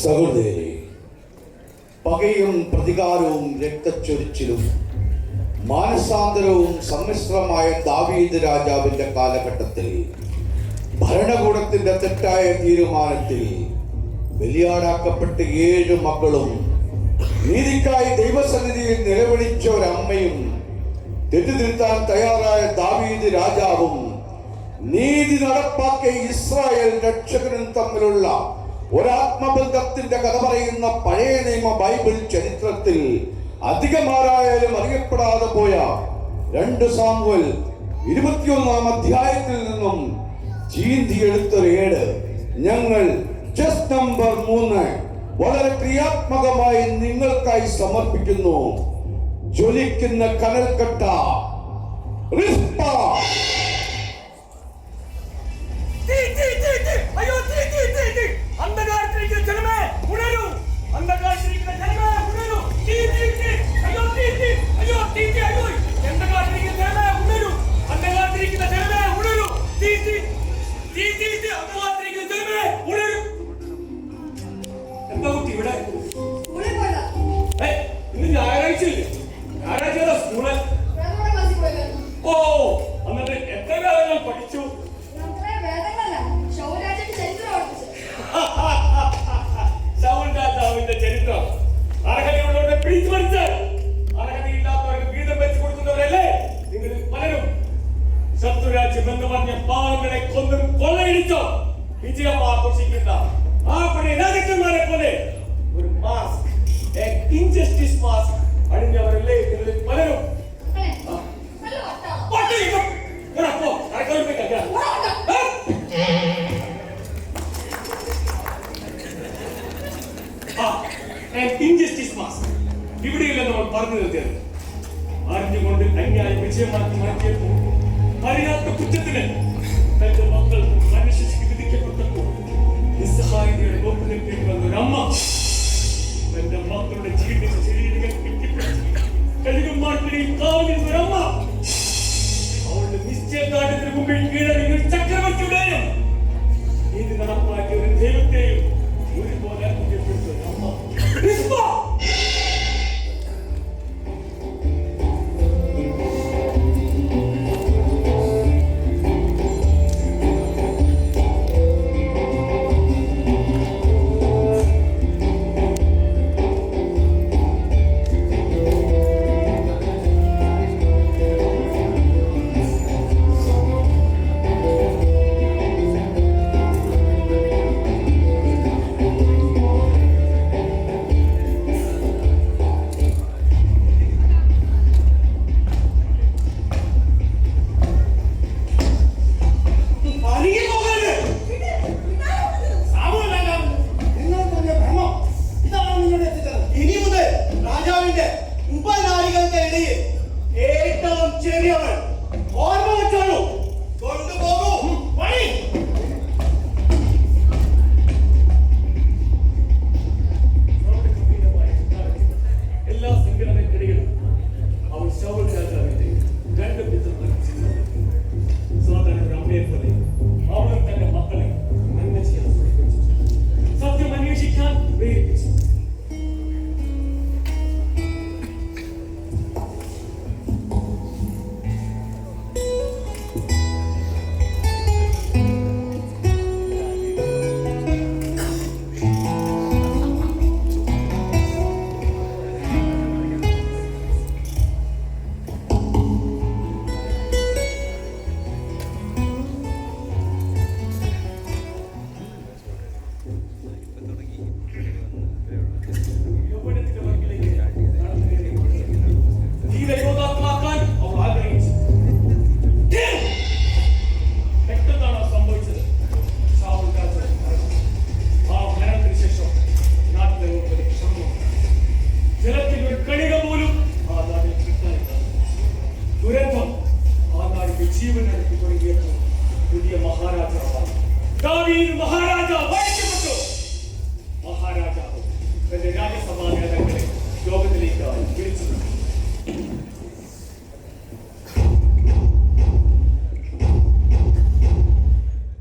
സഹോദരരെ, പകയും പ്രതികാരവും രക്തച്ചൊരിച്ചിലും മാനസാന്തരവും സമ്മിശ്രമായ ദാവീദ് രാജാവിന്റെ കാലഘട്ടത്തിൽ ഭരണകൂടത്തിന്റെ തെറ്റായ തീരുമാനത്തിൽ ബലിയാടാക്കപ്പെട്ട 7 മക്കളും നീതിക്കായി ദൈവസന്നിധിയിൽ നിലവിളിച്ച ഒരമ്മയും തെറ്റുതിരുത്താൻ തയ്യാറായ ദാവീദ് രാജാവും നീതി നടപ്പാക്കിയ ഇസ്രായേൽ രക്ഷകനും തമ്മിലുള്ള ഒരാത്മബന്ധത്തിന്റെ കഥ പറയുന്ന പഴയ നിയമ ബൈബിൾ ചരിത്രത്തിൽ അധികമാരായാലും അറിയപ്പെടാതെ പോയ 2 സാമുവേൽ 21-ാം അധ്യായത്തിൽ നിന്നും ചീന്തിയെടുത്തൊരു ഏട് ഞങ്ങൾ ജസ്റ്റ് നമ്പർ 3 വളരെ ക്രിയാത്മകമായി നിങ്ങൾക്കായി സമർപ്പിക്കുന്നു. ജ്വലിക്കുന്ന കനൽക്കട്ട റിസ്പ. പാവങ്ങളെ കൊന്നും കൊള്ളയടിച്ചോ വിജയം ആഘോഷിക്കുന്ന ആ പഴയ രാജാക്കന്മാരെ പോലെ ഒരു മാസ്ക്, ഇൻജസ്റ്റിസ് മാസ്ക് അണിഞ്ഞവരല്ലേ നിങ്ങളിൽ പലരും. ഇൻജസ്റ്റിസ് മാസ്ക് ഇവിടെയല്ല നമ്മൾ പറഞ്ഞു നിർത്തിയത്. അറിഞ്ഞുകൊണ്ട് അന്യായം വിജയമാക്കി മാറ്റിയപ്പോൾ അറിയാത്ത കുറ്റത്തിന് തന്റെ മക്കൾ മനുഷ്യർക്ക് വിധിക്കപ്പെട്ടപ്പോൾ നിസ്സഹായതയുടെ നോക്കിനിൽക്കേണ്ടി വന്ന ഒരമ്മ തന്റെ മക്കളുടെ ജീവിത ശരീരങ്ങൾ കെട്ടിപ്പിടിച്ച് കഴുകുമാട്ടിനെയും കാവലിൽ ഒരമ്മ അവളുടെ നിശ്ചയദാർഢ്യത്തിന് മുമ്പിൽ കീഴടങ്ങിയ ചക്രവർത്തിയുടെയും നീതി നടപ്പാക്കിയ ഒരു ദൈവത്തെയും ഒരുപോലെ കുറ്റപ്പെടുത്തിയ ഒരമ്മ.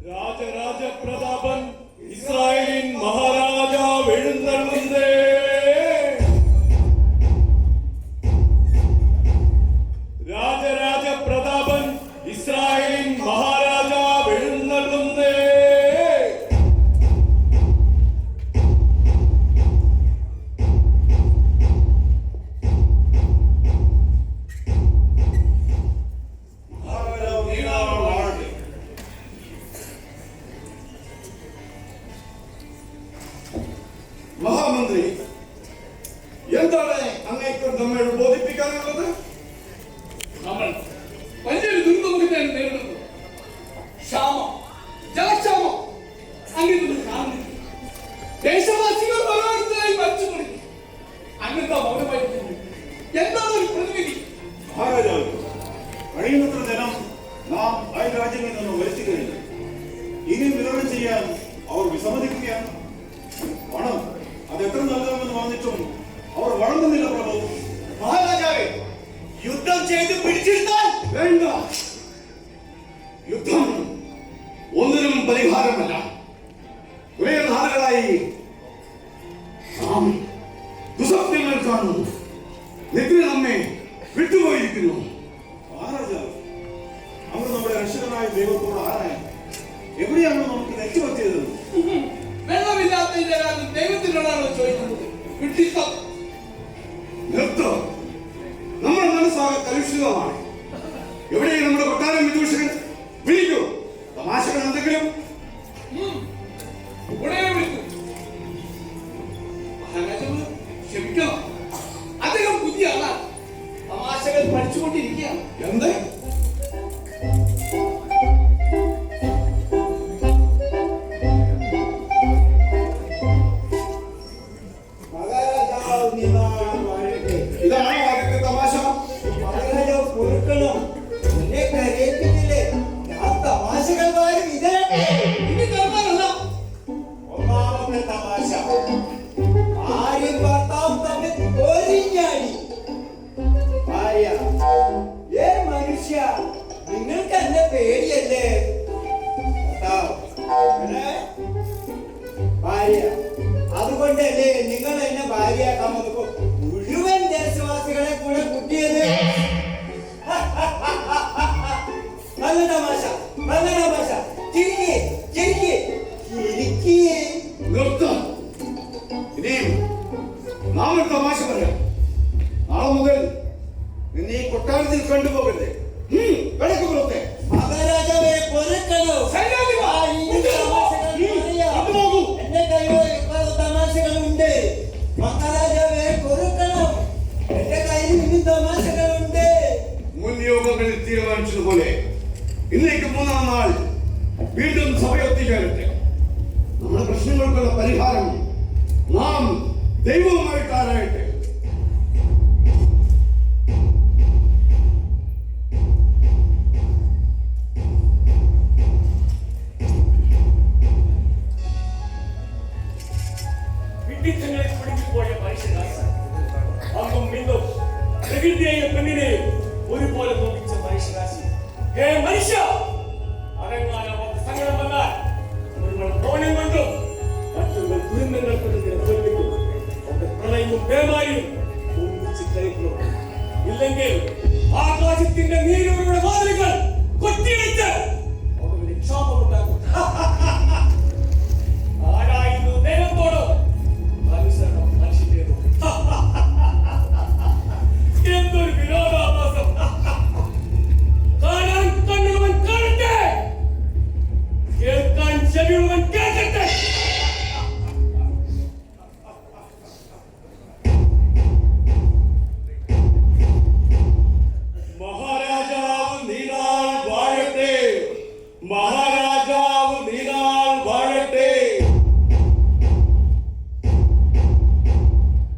രാജരാജ പ്രതാപൻ ഇസ്രായേലിൻ മഹാരാജാവ് ചെയ്യാൻ അവർ വിസമ്മതിക്കുകയാണ്. പണം അത് എത്ര നൽകാമെന്ന് പറഞ്ഞിട്ടും അവർ വഴങ്ങുന്നില്ല പ്രഭു. മഹാരാജാവേ, യുദ്ധം ചെയ്ത് പിടിച്ചിരുത്താൻ വേണ്ട. യുദ്ധം ഒന്നിനും പരിഹാരമല്ല. കുറെ നാളുകളായി നാം ദുസ്വപ്നങ്ങൾ കാണുന്നു. നിദ്ര നമ്മെ വിട്ടുപോയിരിക്കുന്നു. മഹാരാജാവ്, അവർ നമ്മുടെ രക്ഷകനായ ദൈവത്തോട് ആരായി എവിടെയാണ് നമുക്ക് നെറ്റുപറ്റിയത്? വെള്ളമില്ലാത്തതിന്റെ കാര്യം ദൈവത്തിനോടാണോ ചോദിക്കുന്നത്? വിട്ടിത്തം. നിർത്തം. നമ്മുടെ മനസ്സാകെ കലുഷിതമാണ്. എവിടെയാണ് നമ്മുടെ കൊട്ടാരം വിദൂഷകൻ? വിളിക്കൂ. തമാശകൾ എന്തെങ്കിലും? ഉടനെ വിളിക്കൂ. മഹാരാജാവ് ക്ഷമിക്കണം, അദ്ദേഹം പുതിയ ആളാണ്. തമാശകൾ പഠിച്ചുകൊണ്ടിരിക്കുകയാണ്. എന്ത്? ഇതാണ് ആദ്യത്തെ തമാശ. ഇനി തമാശയല്ല. ഒന്നാമത്തെ തമാശ, ഭാര്യയും ഭർത്താവും തമ്മിൽ ഒരിഞ്ഞാടി. ഭാര്യ, ഏ മനുഷ്യ, നിങ്ങൾക്ക് എന്നെ പേടിയല്ലേ? ഭർത്താവ്, "എടേ, ഭാര്യ, അതുകൊണ്ടല്ലേ നിങ്ങൾ എന്നെ ഭാര്യയാക്കാൻ വന്നപ്പോ മുഴുവൻ ദേശവാസികളെ കൂടെ കുട്ടിയത്?" നല്ല തമാശ, നല്ല തമാശ. ചിരിക്ക്, ചിരിക്ക്, ചിരിക്ക്. നിർത്തം. ഇനിയും നാം ഒരു തമാശ പറയാം. നാളെ മുതൽ നിന്നെ ഈ കൊട്ടാരത്തിൽ കണ്ടുപോകരുത്. കിടക്ക് പുറത്തെ. മഹാരാജാവേ, കൊരക്കണോ? സൈന്യാധിപ, ആ, ഇനി തമാശകൾ പറയാം. കൊണ്ടുപോകൂ. എന്റെ കയ്യിൽ പല തമാശകളുണ്ട്. മഹാരാജാവേ, കൊരക്കണം. എന്റെ കയ്യിൽ ഇനി തമാശകളുണ്ട്. മുൻ യോഗങ്ങളിൽ തീരുമാനിച്ചതുപോലെ ഇന്നേക്ക് 3-ാം നാൾ വീണ്ടും സഭയൊത്തുചേരട്ടെ. നമ്മുടെ പ്രശ്നങ്ങൾക്കുള്ള പരിഹാരം നാം ദൈവവുമായിട്ട് ആരായട്ടെ. വിഡ്ഢിത്തങ്ങളിൽ കുടുങ്ങിപ്പോയ മനുഷ്യരാശി അന്നും ഇന്നും പ്രകൃതിയെയും പെണ്ണിനെയും ഒരുപോലെ നോക്കിച്ച മനുഷ്യരാശി. ഹേ മനുഷ്യ, അടങ്ങാനോ സങ്കടം വന്നാൽ ഒരുവൾ മൗനം കൊണ്ടും മറ്റൊരു ദുരന്തങ്ങൾ കൊണ്ട് തോൽപ്പിക്കും. അവന്റെ പ്രളയവും പേമാരിയും ഒന്നിച്ച് കഴിക്കുന്നു. ഇല്ലെങ്കിൽ ആകാശത്തിന്റെ നീരൂറുകളുടെ വാതിലുകൾ കൊത്തിയിടിച്ച് അവരുടെ ക്ഷാമമുണ്ടാക്കും. ആരായിരുന്നു ദൈവത്തോട് അനുസരണം മനുഷ്യന്റേതോ? എന്തൊരു വിരോധാഭാസം! കാണാൻ കണ്ണുള്ളവൻ കാണട്ടെ, കേൾക്കാൻ ചെവിയുള്ളവൻ കേൾക്കട്ടെ. മഹാരാജാവ് നീനാൾ വാഴട്ടെ. മഹാരാജാവ് നീനാൾ വാഴട്ടെ.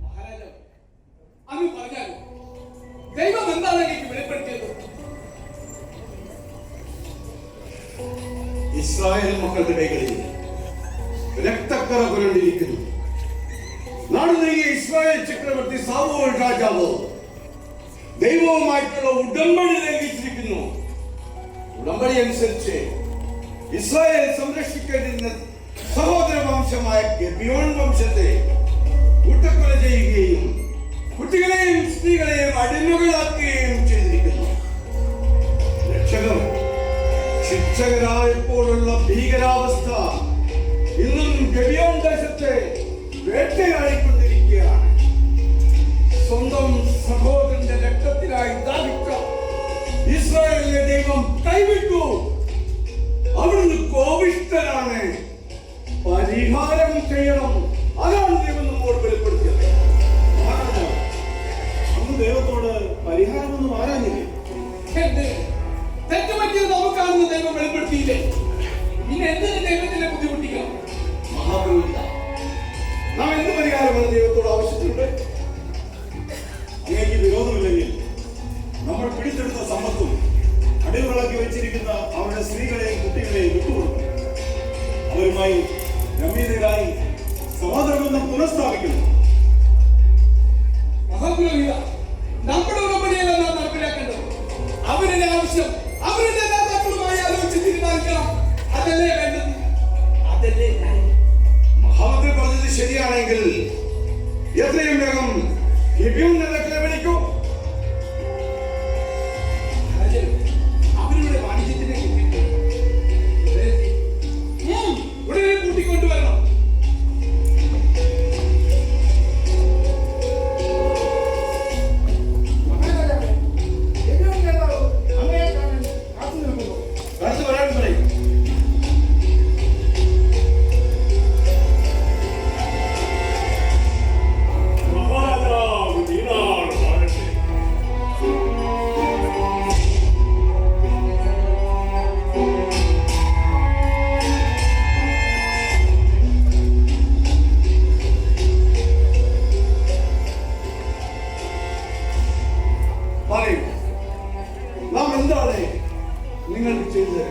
മഹാരാജാവ്, അങ്ങ് പറഞ്ഞാലോ, ദൈവം എന്താണ് എനിക്ക് വെളിപ്പെടുത്തിയത്? ഇസ്രായേൽ മക്കളുടെ കൈകളിൽ രക്തക്കറ പുരണ്ടിരിക്കുന്നു. നാട് നീങ്ങിയ ഇസ്രായേൽ ചക്രവർത്തി സാവൂൾ രാജാവ് ദൈവവുമായിട്ടുള്ള ഉടമ്പടി ലംഘിച്ചിരിക്കുന്നു. ഉടമ്പടി അനുസരിച്ച് ഇസ്രായേൽ സംരക്ഷിക്കേണ്ടിരുന്ന സഹോദര വംശമായ ഗിബിയോൻ വംശത്തെ കൂട്ടക്കൊല ചെയ്യുകയും കുട്ടികളെയും സ്ത്രീകളെയും അടിമകളാക്കുകയും ചെയ്തിരിക്കുന്നു. രക്ഷകർ ശിക്ഷകരായപ്പോഴുള്ള ഭീകരാവസ്ഥ ഇന്നും ഗിബിയോൻ ദേശത്തെ വേട്ടയാടിക്കൊണ്ടിരിക്കുകയാണ്. സ്വന്തം സഹോദരന്റെ രക്തത്തിനായി ദാഹിച്ച ഇസ്രായേലിലെ ദൈവം കൈവിട്ടു. അവിടുന്ന് കോപിഷ്ഠനാണ്. പരിഹാരം ചെയ്യണം. അതാണ് ദൈവം നമ്മോട് വെളിപ്പെടുത്തിയത്. അന്ന് ദൈവത്തോട് പരിഹാരമൊന്നും ആരാഞ്ഞില്ലേ? എന്ത് തെറ്റുപറ്റിയത് നമുക്കാണെന്ന് ദൈവം വെളിപ്പെടുത്തിയില്ലേ? പിന്നെ എന്തിന് ദൈവത്തിനെ ബുദ്ധിമുട്ടിക്കണം? മഹാപുരോഹിത, നാം എന്ത് പരിഹാരമാണ് ദൈവത്തോട് ആവശ്യത്തിലുണ്ട്? അങ്ങേക്ക് വിരോധമില്ലെങ്കിൽ നമ്മൾ പിടിച്ചെടുത്ത സമ്പത്തും അടിവിളക്കി വെച്ചിരിക്കുന്ന അവരുടെ സ്ത്രീകളെയും കുട്ടികളെയും വിട്ടുകൊടുക്കും. അവർ അവരുമായി ഗംഭീരരായി സമാധാനബന്ധം പുനഃസ്ഥാപിക്കുന്നു. മഹാപുരോഹിത, നമ്മുടെ ഉടമ്പടിയല്ല നാം നടപ്പിലാക്കേണ്ടത്. അവരുടെ ആവശ്യം അവരുടെ നേതാക്കളുമായി ആലോചിച്ച് തീരുമാനിക്കണം. അതല്ലേ വേണ്ടത്, അതല്ലേ ന്യായം. മഹാമന്ത്രി പറഞ്ഞത് ശരിയാണെങ്കിൽ എത്രയും വേഗം ഗിബെയോൻ നേതാക്കളെ വിളിക്കൂ. അവരുടെ വാണിജ്യത്തിനെ ഉടനെ കൂട്ടിക്കൊണ്ടുവരണം. അടുത്ത് വരാൻ പറയും. മഹാരാജാവ് നീണാൾ വാഴട്ടെ. പറയൂ, നാം എന്താണ് നിങ്ങൾക്ക് ചെയ്തത്?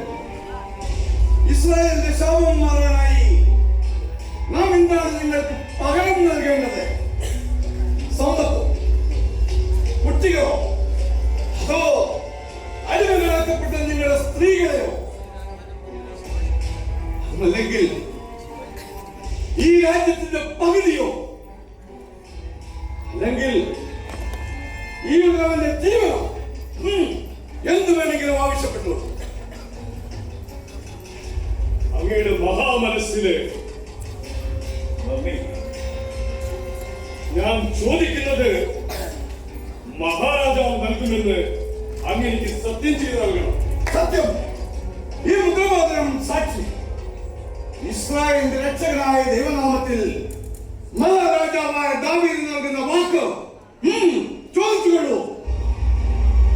ഇസ്രായേലിന്റെ ശാപം മാറാനായി നാം എന്താണ് നിങ്ങൾക്ക് പകരം നൽകേണ്ടത്? സമ്പത്തോ, കുട്ടികളോ, അതോ അടിമകളാക്കപ്പെട്ട നിങ്ങളുടെ സ്ത്രീകളെയോ? അല്ലെങ്കിൽ ഈ രാജ്യത്തിന്റെ പകുതിയോ? അല്ലെങ്കിൽ ഈ ഉള്ളവന്റെ ജീവനോ? എന്ത് വേണമെങ്കിലും ആവശ്യപ്പെട്ടു. അങ്ങയുടെ മഹാമനസ്സിന് നന്ദി. ഞാൻ ചോദിക്കുന്നത് മഹാരാജാവ് നൽകുമെന്ന് അങ്ങേക്ക് സത്യം ചെയ്ത് നൽകണം. സത്യം, ഈ മുദ്രവാദനം സാക്ഷി. ഇസ്രായേലിന്റെ രക്ഷകനായ ദൈവനാമത്തിൽ മഹാരാജാവായ ദാവീദ് നൽകുന്ന വാക്ക് ചോദിച്ചുകൊള്ളൂ.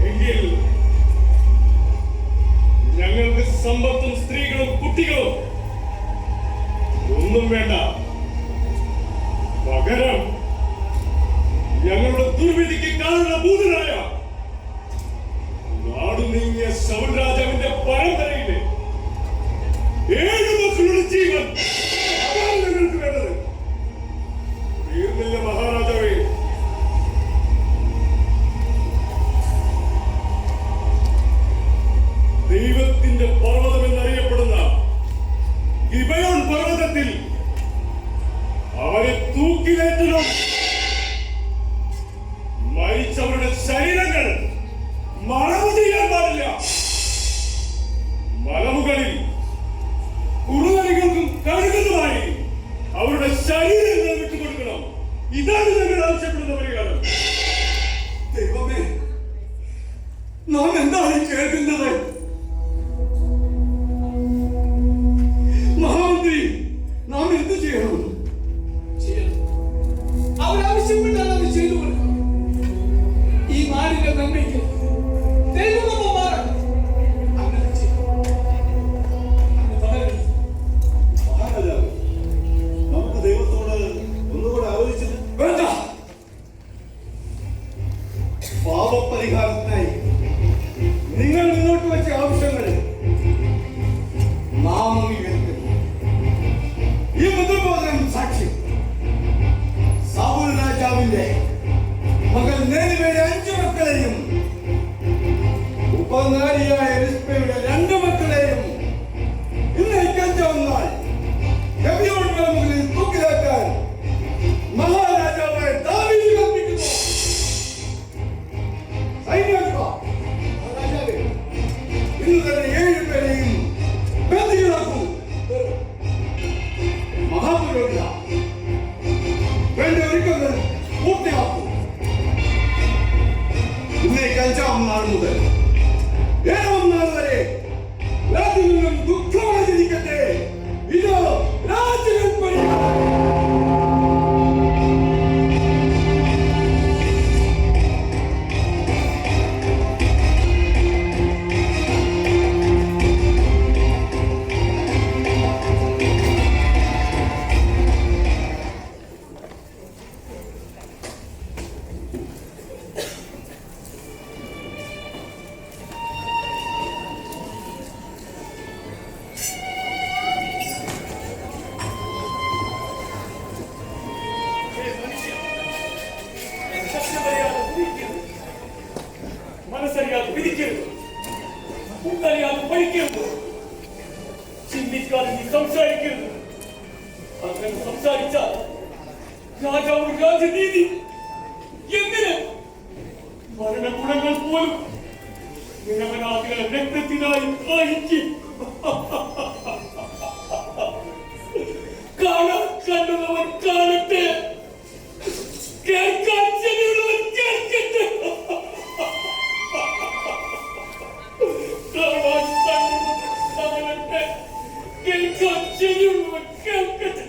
എങ്കിൽ ഞങ്ങൾക്ക് സമ്പത്തും സ്ത്രീകളും കുട്ടികളും ഒന്നും വേണ്ട. പകരം ഞങ്ങളുടെ ദുർവിധിക്ക് കാരണഭൂതനായ നാടു നീങ്ങിയ ശൗൽ രാജാവിന്റെ പരമ്പരയിലെ 7 മക്കളുടെ ജീവൻ അതാണ് ഞങ്ങൾക്ക് വേണ്ടത്. തീർന്നില്ല മഹാരാജാവേ. ദൈവത്തിന്റെ പർവ്വതം എന്നറിയപ്പെടുന്ന ഗിബെയോൻ പർവ്വതത്തിൽ അവരെ തൂക്കിലേറ്റണം. മരിച്ചവരുടെ ശരീരങ്ങൾ മറവ് ചെയ്യാൻ പാടില്ല. മലമുകളിൽ കുറുനരികൾക്കും കഴുകുന്നതുമായി അവരുടെ ശരീരങ്ങൾ വിട്ടുകൊടുക്കണം. ഇതാണ് ഞങ്ങൾ ആവശ്യപ്പെടുന്ന പരിഹാരം. ദൈവമേ, നാം എന്താണ് കേൾക്കുന്നത്? മഹാമന്ത്രി, നാം എന്ത് ചെയ്യണം? അവരാവശ്യപ്പെട്ടാൽ അത് ചെയ്തു കൊടുക്കണം. ഈ നാടിന്റെ നന്മയ്ക്ക് ദൈവമൊപ്പം മാറണം. അങ്ങനെ ചെയ്യും. അങ്ങ് തളരരുത്. മഹാരാജാവ്, നമുക്ക് ദൈവത്തോട് ഒന്നുകൂടെ ആലോചിച്ചിട്ട് വേണ്ട, പ്രതീക്ഷിക്കാതെ നീ സംസാരിക്കരുത്. അങ്ങനെ സംസാരിച്ചാൽ രാജാവ് രാജനീതി എന്തിന് ഭരണഗുണങ്ങൾ പോലും നിരപരാധികളെ രക്തത്തിനായി ദാഹിക്കും. കാണാൻ കണ്ടുള്ളവർ കാണട്ടെ, കേൾക്കാൻ ചെവിയുള്ളവർ കേൾക്കട്ടെ. കാണാൻ കണ്ടുള്ളവർ കാണട്ടെ, കേൾക്കാൻ ചെവിയുള്ളവർ കേൾക്കട്ടെ.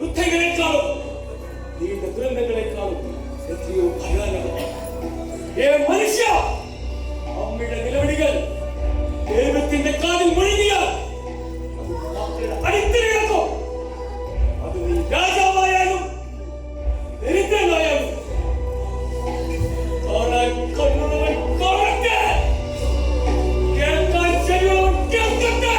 യുദ്ധങ്ങളെക്കാളും നീണ്ട ദുരന്തങ്ങളെക്കാളും എത്രയോ ഭയാനകമാണ്. മനുഷ്യ, അമ്മയുടെ നിലവിളികൾ ദൈവത്തിന്റെ കാതിൽ മുഴങ്ങിയാൽ അടിത്തിരിടക്കോ. അത് നീ രാജാവായാലും ദരിദ്രനായാലും കാണാൻ കണ്ണുള്ളവൻ കാണട്ടെ, കേൾക്കാൻ ചെവിയുള്ളവൻ കേൾക്കട്ടെ.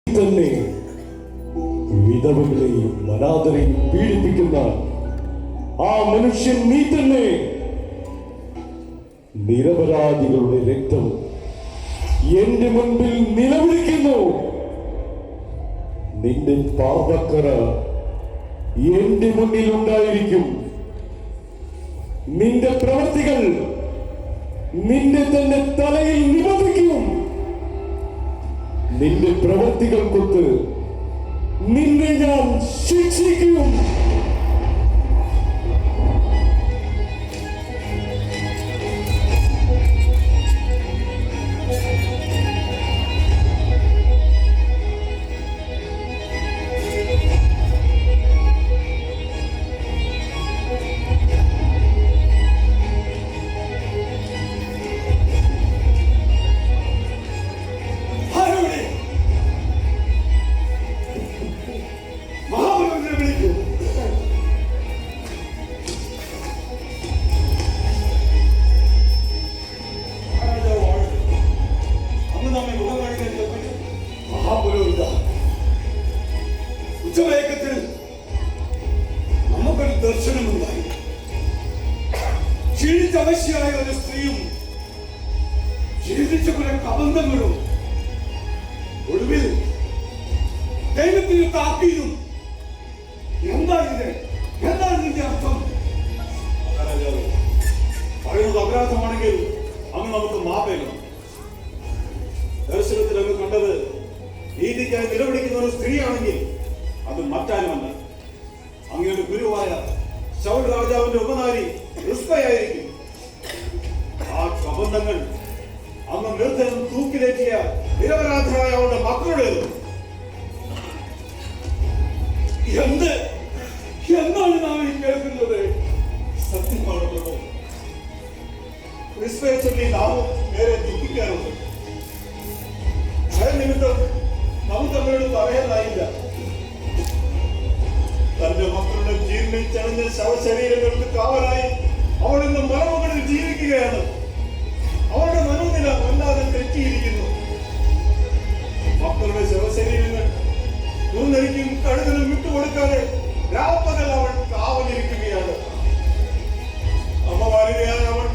തന്നെ വിധവകളെയും അനാഥരെയും പീഡിപ്പിക്കുന്ന ആ മനുഷ്യൻ നീ തന്നെ. നിരപരാധികളുടെ രക്തം എന്റെ മുൻപിൽ നിലവിളിക്കുന്നു. നിന്റെ പാപക്കറ എന്റെ മുന്നിൽ ഉണ്ടായിരിക്കും. നിന്റെ പ്രവൃത്തികൾ നിന്റെ തന്നെ തലയിൽ നിബന്ധിക്കും. നിന്റെ പ്രവൃത്തികൾക്കൊത്ത് നിന്നെ ഞാൻ ശിക്ഷിക്കും. ആരോടെ? മഹാപുരോഹിതനെ വിളിക്കൂ. മഹാരാജാവ് വാഴട്ടെ. അന്ന് നമ്മെ മുഖം കാണിക്കാൻ കൽപ്പിച്ചു. മഹാപുരോഹിത, ഉച്ചമയക്കത്തിൽ നമുക്കൊരു ദർശനമുണ്ടായി. ക്ഷീണിച്ചവശയായ ഒരു സ്ത്രീയും ക്ഷീണിച്ച കുറെ കബന്ധങ്ങളും ഒടുവിൽ ദൈവത്തിന് താക്കീതും. എന്താണ് ഇതിന്റെ അർത്ഥം? മഹാരാജാവ് പറയുന്നത് അപരാധമാണെങ്കിൽ അങ്ങ് നമുക്ക് മാപ്പേക്കണം. ദർശനത്തിൽ അങ്ങ് കണ്ടത് നീതിക്കായി നിലവിളിക്കുന്ന ഒരു സ്ത്രീയാണെങ്കിൽ അത് മറ്റാരുമല്ല, അങ്ങയുടെ ഗുരുവായ ശൗൽ രാജാവിന്റെ ഉപനാരി റുസ്ബയായിരിക്കും. ആ കബന്ധങ്ങൾ അങ്ങ് നിർദ്ധനം തൂക്കിലേറ്റിയ നിരപരാധരായ അവരുടെ മക്കളുടേത്. എന്താണ് നാം ഈ കേൾക്കുന്നത്? സത്യമാണ് പ്രഭു. റുസ്ബയെ ചൊല്ലി നാം നേരെ ദുഃഖിക്കാറുണ്ട്. ഭയനിമിത്തം നമുക്ക് അവരോട് പറയാനായില്ല. തന്റെ മക്കളുടെ ജീവനിൽ ചടഞ്ഞ ശവശരീരങ്ങൾക്ക് കാവലായി അവൾ ഇന്ന് മലമുകളിൽ ജീവിക്കുകയാണ്. അവളുടെ മനോനില വല്ലാതെ തെറ്റിയിരിക്കുന്നു. മക്കളുടെ ശവശരീരങ്ങൾ മൂന്നരിക്കും കഴുകനും വിട്ടുകൊടുക്കാതെ രാപ്പകൽ അവൾ കാവലിരിക്കുകയാണ്. അമ്മമാരികയായ അവൾ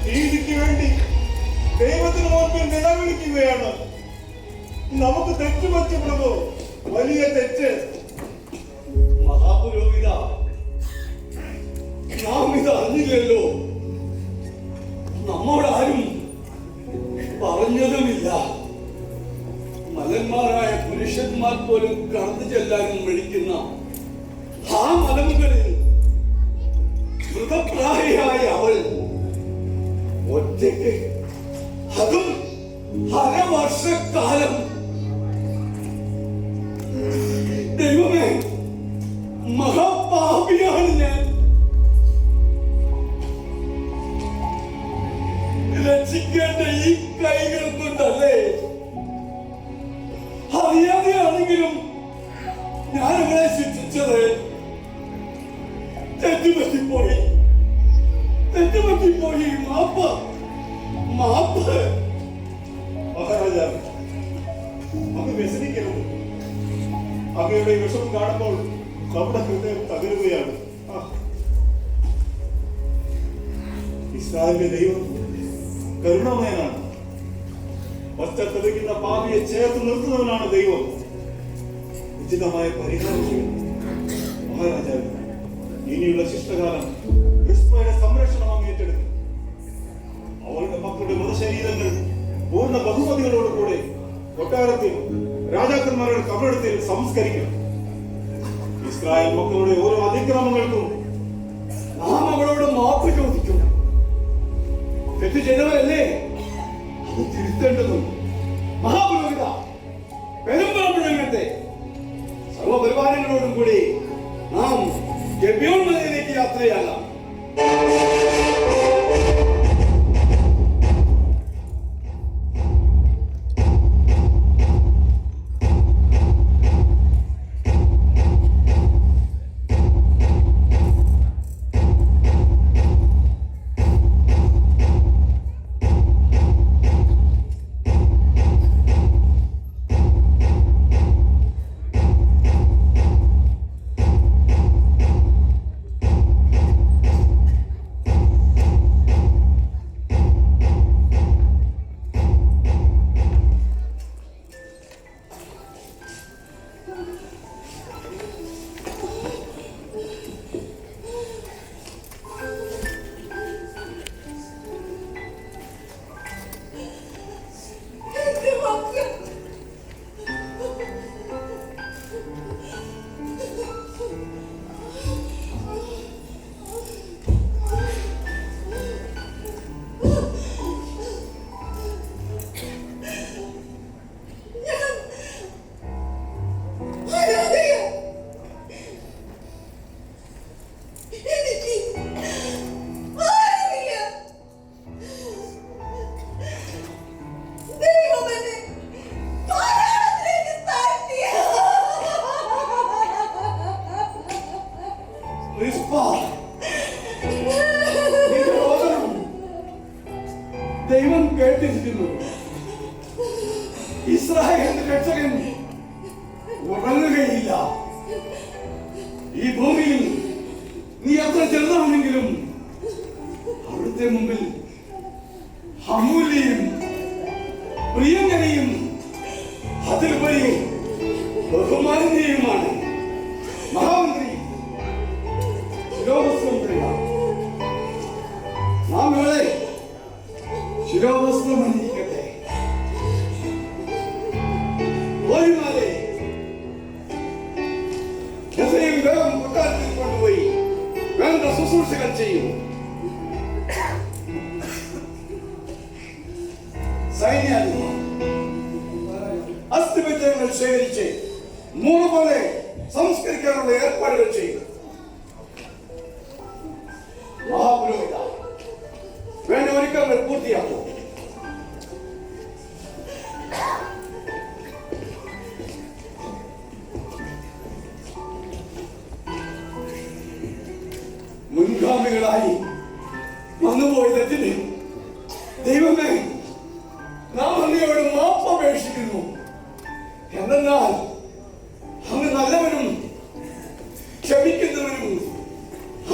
നീതിക്ക് വേണ്ടി ദൈവത്തിന് മുൻപിൽ നിലവിളിക്കുകയാണ്. നമുക്ക് തെറ്റുപറ്റി പ്രഭു, വലിയ തെറ്റ്. മഹാപുരോഹിത, നാം ഇത് അറിഞ്ഞില്ലല്ലോ. നമ്മോടാരും പറഞ്ഞതുമില്ല. മലന്മാരായ പുരുഷന്മാർ പോലും കടന്നു ചെല്ലാനും വിളിക്കുന്ന ആ മലമുകളിൽ മൃതപ്രായയായ അവൾ ഒറ്റയ്ക്ക്, അതും അരവർഷക്കാലം. ദൈവമേ, മഹാപാപിയാണ് ഞാൻ. രക്ഷിക്കേണ്ട ഈ കൈകൾ കൊണ്ടല്ലേ, അറിയാതെയാണെങ്കിലും ഞാൻ അവളെ ശിക്ഷിച്ചത്. തെറ്റുപറ്റിപ്പോയി. മാപ്പ്. മഹാരാജാവ്, അങ്ങ് വ്യസനിക്കരുത്. അങ്ങയുടെ വിഷമം കാണുമ്പോൾ നമ്മുടെ ഹൃദയം തകരുകയാണ്. ഇസ്രായേലിന്റെ ദൈവം കരുണാമയനാണ്. പശ്ചാത്തലിക്കുന്ന പാപിയെ ചേർത്ത് നിർത്തുന്നവനാണ് ദൈവം. ഉചിതമായ പരിഹാരം ചെയ്യും. മഹാരാജാവ്, ഇനിയുള്ള ശിഷ്ടകാലം റുസ്ബയുടെ സംരക്ഷണം അങ്ങ് ഏറ്റെടുക്കും. അവളുടെ മക്കളുടെ മൃതശരീരങ്ങൾ പൂർണ്ണ ബഹുമതികളോടുകൂടെ കൊട്ടാരത്തിൽ രാജാക്കന്മാരുടെ കബറിടത്തിൽ സംസ്കരിക്കണം. ഇസ്രായേൽ മക്കളുടെ ഓരോ അതിക്രമങ്ങൾക്കും നാം അവളോട് മാപ്പ് ചോദിക്കും. തെറ്റ് ചെയ്തവരല്ലേ, അത് തിരുത്തേണ്ടതും. മഹാപുരോഹിത, പെരുമ്പറമ്പുഴങ്ങത്തെ സർവപരിവാരങ്ങളോടും കൂടി നാം ഗബ്യോൻ മലയിലേക്ക് യാത്രയാകാം. ഇസ്രായേലിന്റെ രക്ഷകൻ ഉറങ്ങുകയില്ല. ഈ ഭൂമിയിൽ നീ എത്ര ചെറുതാണെങ്കിലും അവിടുത്തെ മുമ്പിൽ അമൂല്യയും പ്രിയങ്കരയും അതിലുപരി ബഹുമാനീയയുമാണ്. മഹാമന്ത്രി ശിരോവസ്ത്രം തരിക. നാം ഇവിടെ ശിരോവസ്ത്രം അണിയിക്കട്ടെ. ഓരിമാരെ എത്രയും വേഗം കൊട്ടാരത്തിൽ കൊണ്ടുപോയി വേണ്ട ശുശ്രൂഷകൾ ചെയ്യും. സൈന്യാധിപൻ അസ്ഥിപഞ്ചങ്ങൾ ശേഖരിച്ച് 3 പോലെ സംസ്കരിക്കാനുള്ള ഏർപ്പാടുകൾ ചെയ്തു. മഹാപുരോഹിത വേണ്ട ഒരുക്കങ്ങൾ പൂർത്തിയാക്കും. മുൻഗാമികളായി വന്നുപോയ തെറ്റിന് ദൈവമേ നാം അങ്ങയോട് മാപ്പപേക്ഷിക്കുന്നു. എന്തെന്നാൽ അങ്ങ് നല്ലവനും ക്ഷമിക്കുന്നവനും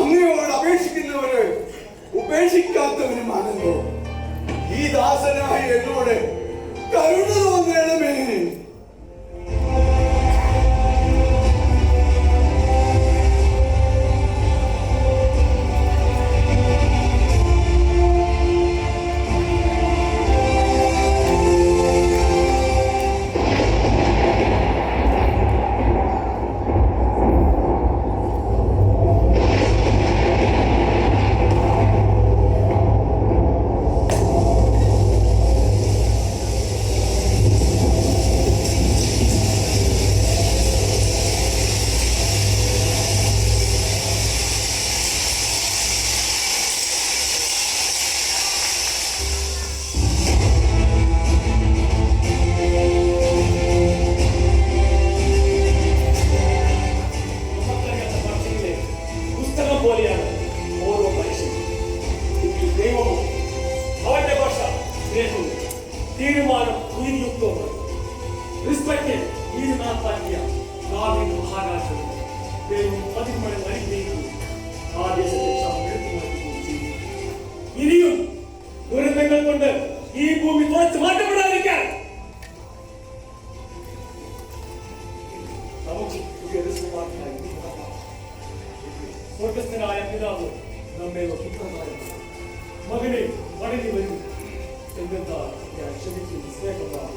അങ്ങയോട് അപേക്ഷിക്കുന്നവര് ഉപേക്ഷിക്കാത്തവനുമാണല്ലോ. ഈ ദാസനായ എന്നോട് കരുണ തോന്നണമേ. പോലെയാണ് ഓരോ മനുഷ്യനും. ദൈവവും അവന്റെ ഭാഷ സ്നേഹവും തീരുമാനം നീതിയുക്തവുമാണ്. റിസ്പെക്റ്റ് ഇത് നടപ്പാക്കിയ നാവിന്റെ മഹാരാഷ്ട്രവും ദൈവം 10 മടങ്ങ് അനുഗ്രഹിക്കും. ആ ദേശത്തെ ക്ഷാമം എടുത്തു മാറ്റുകയും ചെയ്യും. ഇനിയും ദുരന്തങ്ങൾ കൊണ്ട് ഈ ഭൂമി തുറച്ച് മാറ്റപ്പെടാതിരിക്കാൻ നമുക്ക് പുതിയ റിസ്പെക്റ്റ് സ്വർഗസ്ഥനായ പിതാവ് നമ്മെ മകനെ മടങ്ങി വരും എന്തെന്താ ഞാൻ ക്ഷമിക്കുന്നു സ്നേഹമാണ്.